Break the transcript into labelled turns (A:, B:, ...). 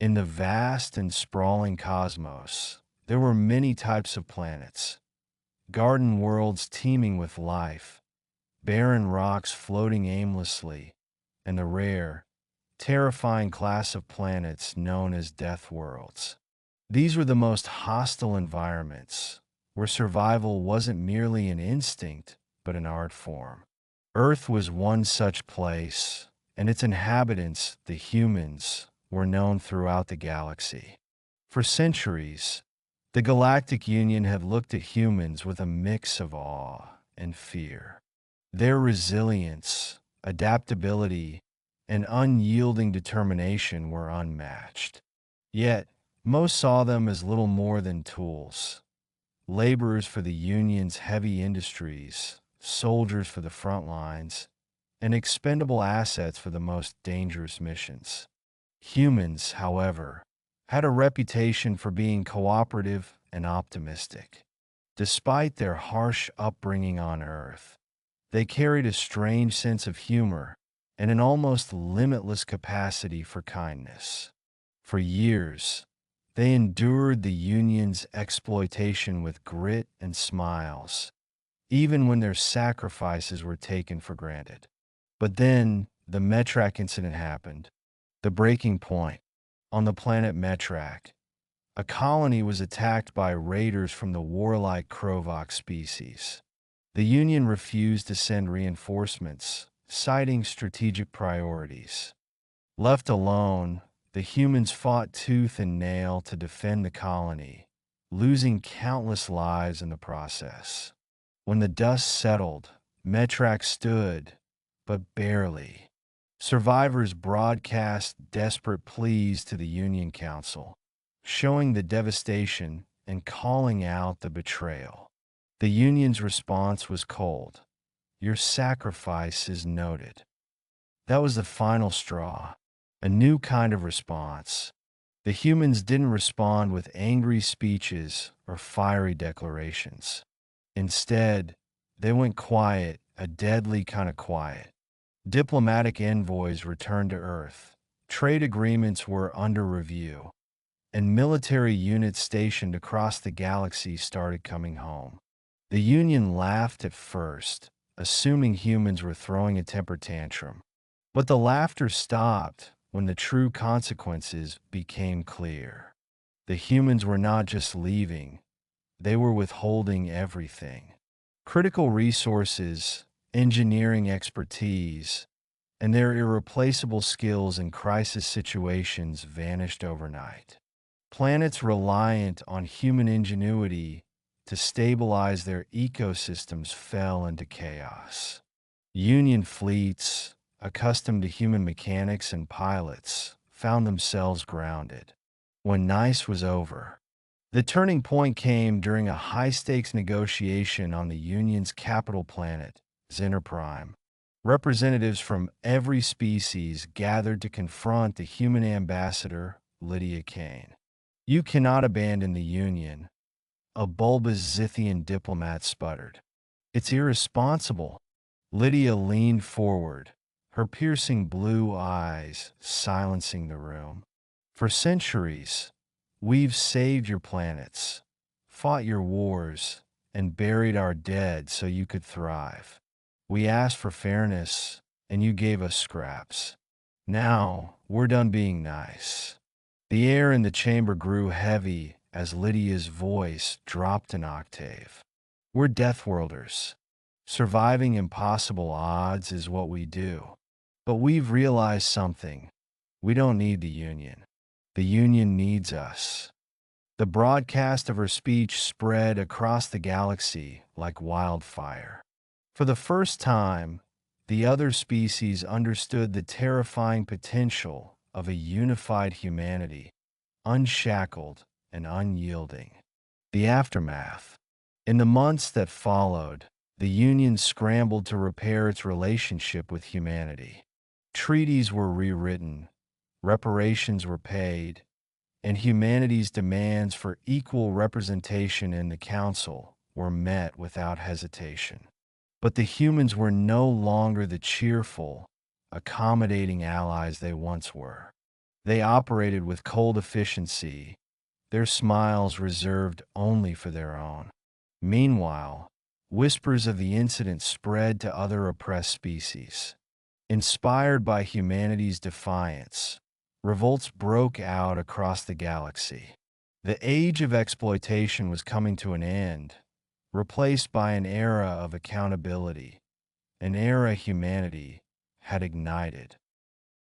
A: In the vast and sprawling cosmos, there were many types of planets, garden worlds teeming with life, barren rocks floating aimlessly, and the rare, terrifying class of planets known as Deathworlds. These were the most hostile environments, where survival wasn't merely an instinct, but an art form. Earth was one such place, and its inhabitants, the humans, were known throughout the galaxy. For centuries, the Galactic Union had looked at humans with a mix of awe and fear. Their resilience, adaptability, and unyielding determination were unmatched. Yet, most saw them as little more than tools, laborers for the Union's heavy industries, soldiers for the front lines, and expendable assets for the most dangerous missions. Humans, however, had a reputation for being cooperative and optimistic. Despite their harsh upbringing on Earth, they carried a strange sense of humor and an almost limitless capacity for kindness. For years, they endured the Union's exploitation with grit and smiles, even when their sacrifices were taken for granted. But then, the Metrak incident happened, the breaking point. On the planet Metrak, a colony was attacked by raiders from the warlike Krovok species. The Union refused to send reinforcements, citing strategic priorities. Left alone, the humans fought tooth and nail to defend the colony, losing countless lives in the process. When the dust settled, Metrak stood, but barely. Survivors broadcast desperate pleas to the Union Council, showing the devastation and calling out the betrayal. The Union's response was cold. Your sacrifice is noted. That was the final straw, a new kind of response. The humans didn't respond with angry speeches or fiery declarations. Instead, they went quiet, a deadly kind of quiet. Diplomatic envoys returned to Earth, trade agreements were under review, and military units stationed across the galaxy started coming home. The Union laughed at first, assuming humans were throwing a temper tantrum. But the laughter stopped when the true consequences became clear. The humans were not just leaving, they were withholding everything. Critical resources, engineering expertise, and their irreplaceable skills in crisis situations vanished overnight. Planets reliant on human ingenuity to stabilize their ecosystems fell into chaos. Union fleets, accustomed to human mechanics and pilots, found themselves grounded. When nice was over, the turning point came during a high-stakes negotiation on the Union's capital planet, Xenarprime. Representatives from every species gathered to confront the human ambassador, Lydia Kane. You cannot abandon the Union, a bulbous Zithian diplomat sputtered. It's irresponsible. Lydia leaned forward, her piercing blue eyes silencing the room. For centuries, we've saved your planets, fought your wars, and buried our dead so you could thrive. We asked for fairness, and you gave us scraps. Now, we're done being nice. The air in the chamber grew heavy as Lydia's voice dropped an octave. We're Deathworlders. Surviving impossible odds is what we do. But we've realized something. We don't need the Union. The Union needs us. The broadcast of her speech spread across the galaxy like wildfire. For the first time, the other species understood the terrifying potential of a unified humanity, unshackled and unyielding. The aftermath. In the months that followed, the Union scrambled to repair its relationship with humanity. Treaties were rewritten, reparations were paid, and humanity's demands for equal representation in the Council were met without hesitation. But the humans were no longer the cheerful, accommodating allies they once were. They operated with cold efficiency, their smiles reserved only for their own. Meanwhile, whispers of the incident spread to other oppressed species. Inspired by humanity's defiance, revolts broke out across the galaxy. The age of exploitation was coming to an end, replaced by an era of accountability, an era humanity had ignited.